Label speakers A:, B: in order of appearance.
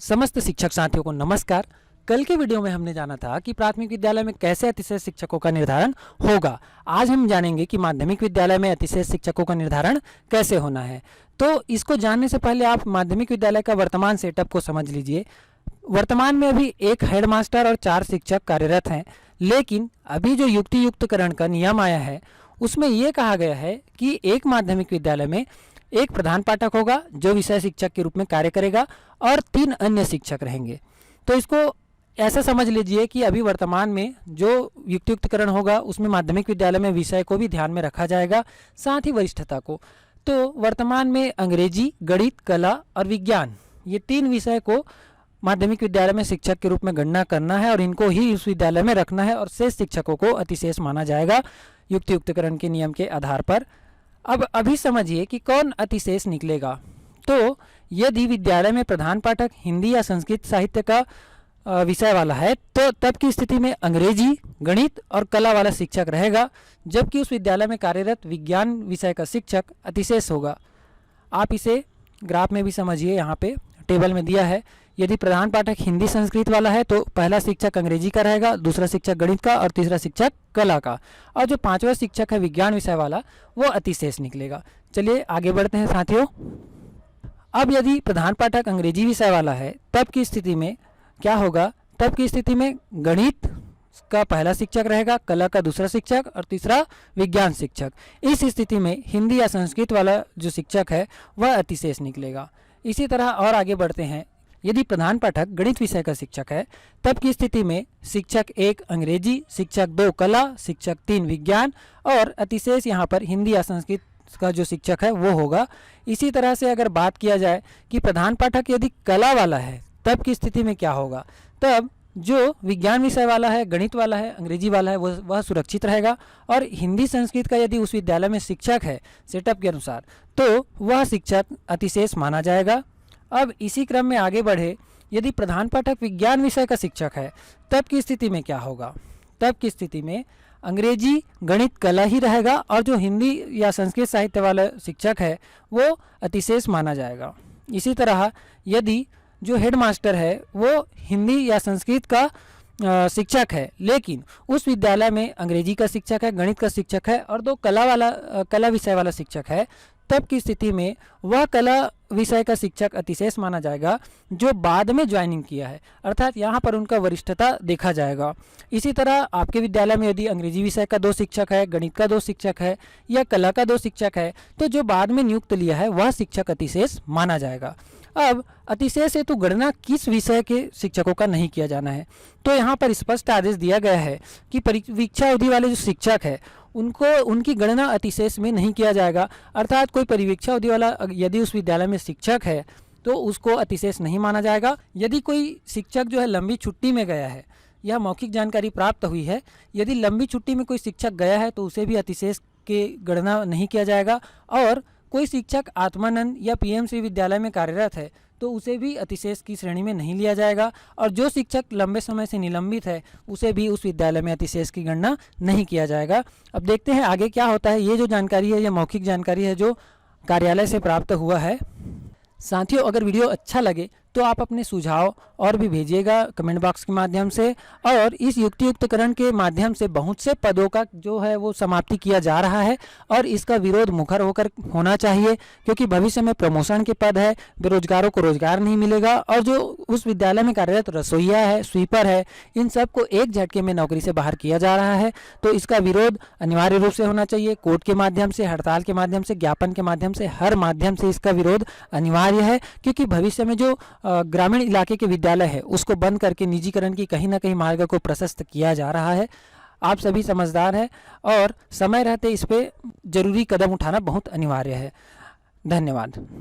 A: समस्त शिक्षक साथियों को नमस्कार। कल के वीडियो में हमने जाना था कि प्राथमिक विद्यालय में कैसे अतिशय शिक्षकों का निर्धारण होगा। आज हम जानेंगे कि माध्यमिक विद्यालय में अतिशय शिक्षकों का निर्धारण कैसे होना है। तो इसको जानने से पहले आप माध्यमिक विद्यालय का वर्तमान सेटअप को समझ लीजिए। वर्तमान में अभी एक हेडमास्टर और 4 शिक्षक कार्यरत हैं, लेकिन अभी जो युक्ति युक्तकरण का नियम आया है उसमें यह कहा गया है कि एक माध्यमिक विद्यालय में एक प्रधान पाठक होगा जो विषय शिक्षक के रूप में कार्य करेगा और 3 अन्य शिक्षक रहेंगे। तो इसको ऐसा समझ लीजिए कि अभी वर्तमान में जो युक्तियुक्तकरण होगा उसमें माध्यमिक विद्यालय में विषय को भी ध्यान में रखा जाएगा, साथ ही वरिष्ठता को। तो वर्तमान में अंग्रेजी, गणित, कला और विज्ञान, ये 3 विषय को माध्यमिक विद्यालय में शिक्षक के रूप में गणना करना है और इनको ही उस विद्यालय में रखना है और शेष शिक्षकों को अतिशेष माना जाएगा युक्तियुक्तकरण के नियम के आधार पर। अब अभी समझिए कि कौन अतिशेष निकलेगा। तो यदि विद्यालय में प्रधान पाठक हिंदी या संस्कृत साहित्य का विषय वाला है तो तब की स्थिति में अंग्रेजी, गणित और कला वाला शिक्षक रहेगा, जबकि उस विद्यालय में कार्यरत विज्ञान विषय का शिक्षक अतिशेष होगा। आप इसे ग्राफ में भी समझिए, यहाँ पे टेबल में दिया है। यदि प्रधान पाठक हिंदी संस्कृत वाला है तो पहला शिक्षक अंग्रेजी का रहेगा, दूसरा शिक्षक गणित का और तीसरा शिक्षक कला का, और जो 5वां शिक्षक है विज्ञान विषय वाला वो अतिशेष निकलेगा। चलिए आगे बढ़ते हैं साथियों। अब यदि प्रधान पाठक अंग्रेजी विषय वाला है तब की स्थिति में क्या होगा? तब की स्थिति में गणित का पहला शिक्षक रहेगा, कला का दूसरा शिक्षक और तीसरा विज्ञान शिक्षक। इस स्थिति में हिंदी या संस्कृत वाला जो शिक्षक है वह अतिशेष निकलेगा। इसी तरह और आगे बढ़ते हैं। यदि प्रधान पाठक गणित विषय का शिक्षक है तब की स्थिति में शिक्षक 1 अंग्रेजी, शिक्षक 2 कला, शिक्षक 3 विज्ञान और अतिशेष यहाँ पर हिंदी या संस्कृत का जो शिक्षक है वो होगा। इसी तरह से अगर बात किया जाए कि प्रधान पाठक यदि कला वाला है तब की स्थिति में क्या होगा? तब जो विज्ञान विषय वाला है, गणित वाला है, अंग्रेजी वाला है वह सुरक्षित रहेगा, और हिंदी संस्कृत का यदि उस विद्यालय में शिक्षक है सेटअप के अनुसार तो वह शिक्षक अतिशेष माना जाएगा। अब इसी क्रम में आगे बढ़े, यदि प्रधान पाठक विज्ञान विषय का शिक्षक है तब की स्थिति में क्या होगा? तब की स्थिति में अंग्रेजी, गणित, कला ही रहेगा और जो हिंदी या संस्कृत साहित्य वाला शिक्षक है वो अतिशेष माना जाएगा। इसी तरह यदि जो हेडमास्टर है वो हिंदी या संस्कृत का शिक्षक है, लेकिन उस विद्यालय में अंग्रेजी का शिक्षक है, गणित का शिक्षक है और 2 कला विषय वाला शिक्षक है, तब की स्थिति में वह कला विषय का शिक्षक अतिशेष माना जाएगा जो बाद में ज्वाइनिंग किया है, अर्थात यहाँ पर उनका वरिष्ठता देखा जाएगा। इसी तरह आपके विद्यालय में यदि अंग्रेजी विषय का 2 शिक्षक है, गणित का 2 शिक्षक है या कला का 2 शिक्षक है तो जो बाद में नियुक्त लिया है वह शिक्षक अतिशेष माना जाएगा। अब अतिशेष हेतु गणना किस विषय के शिक्षकों का नहीं किया जाना है, तो यहाँ पर स्पष्ट आदेश दिया गया है कि परीक्षा अवधि वाले जो शिक्षक है उनकी गणना अतिशेष में नहीं किया जाएगा। अर्थात कोई परीक्षा अवधि वाला यदि उस विद्यालय में शिक्षक है तो उसको अतिशेष नहीं माना जाएगा। यदि कोई शिक्षक जो है लंबी छुट्टी में गया है, यह मौखिक जानकारी प्राप्त हुई है, यदि लंबी छुट्टी में कोई शिक्षक गया है तो उसे भी अतिशेष की गणना नहीं किया जाएगा। और कोई शिक्षक आत्मानंद या पीएमश्री विद्यालय में कार्यरत है तो उसे भी अतिशेष की श्रेणी में नहीं लिया जाएगा, और जो शिक्षक लंबे समय से निलंबित है उसे भी उस विद्यालय में अतिशेष की गणना नहीं किया जाएगा। अब देखते हैं आगे क्या होता है। ये जो जानकारी है ये मौखिक जानकारी है जो कार्यालय से प्राप्त हुआ है। साथियों, अगर वीडियो अच्छा लगे तो आप अपने सुझाव और भी भेजिएगा कमेंट बॉक्स के माध्यम से, और इस युक्तियुक्तकरण के माध्यम से बहुत से पदों का जो है वो समाप्ति किया जा रहा है और इसका विरोध मुखर होकर होना चाहिए, क्योंकि भविष्य में प्रमोशन के पद है, बेरोजगारों को रोजगार नहीं मिलेगा, और जो उस विद्यालय में कार्यरत रसोइया है, स्वीपर है, इन सबको एक झटके में नौकरी से बाहर किया जा रहा है। तो इसका विरोध अनिवार्य रूप से होना चाहिए, कोर्ट के माध्यम से, हड़ताल के माध्यम से, ज्ञापन के माध्यम से, हर माध्यम से इसका विरोध अनिवार्य है, क्योंकि भविष्य में जो ग्रामीण इलाके के विद्यालय है उसको बंद करके निजीकरण की कहीं ना कहीं मार्ग को प्रशस्त किया जा रहा है। आप सभी समझदार हैं और समय रहते इस पे जरूरी कदम उठाना बहुत अनिवार्य है। धन्यवाद।